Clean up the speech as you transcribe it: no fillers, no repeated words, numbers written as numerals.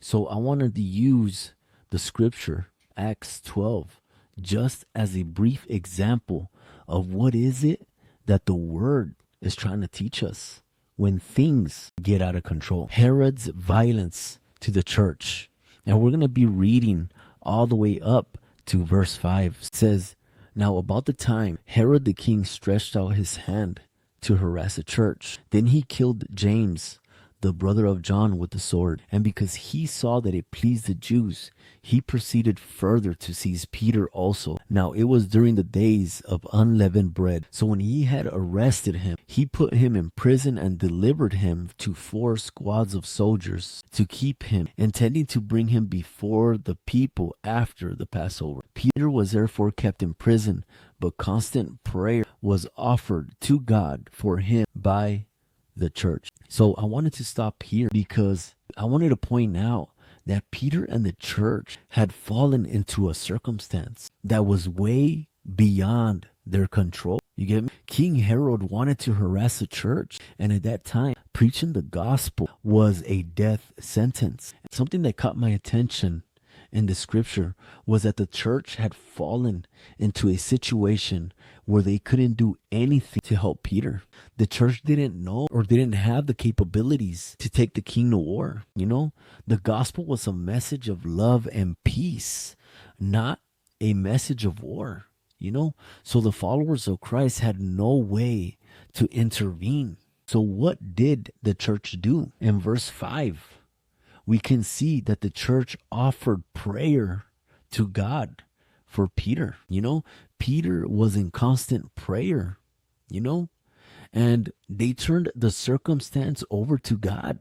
So I wanted to use the scripture, Acts 12, just as a brief example of what is it that the word is trying to teach us when things get out of control. Herod's violence to the church. And we're going to be reading all the way up to verse 5. It says, now about the time Herod the king stretched out his hand to harass the church, then he killed James, the brother of John, with the sword. And because he saw that it pleased the Jews, he proceeded further to seize Peter also. Now it was during the days of unleavened bread. So when he had arrested him, he put him in prison and delivered him to 4 squads of soldiers to keep him, intending to bring him before the people after the Passover. Peter was therefore kept in prison, but constant prayer was offered to God for him by the church. So I wanted to stop here because I wanted to point out that Peter and the church had fallen into a circumstance that was way beyond their control. You get me? King Herod wanted to harass the church, and at that time, preaching the gospel was a death sentence. Something that caught my attention in the scripture was that the church had fallen into a situation where they couldn't do anything to help Peter. The church didn't know or didn't have the capabilities to take the king to war. You know, the gospel was a message of love and peace, not a message of war. You know, so the followers of Christ had no way to intervene. So what did the church do? In verse 5, we can see that the church offered prayer to God for Peter. You know, Peter was in constant prayer, you know, and they turned the circumstance over to God.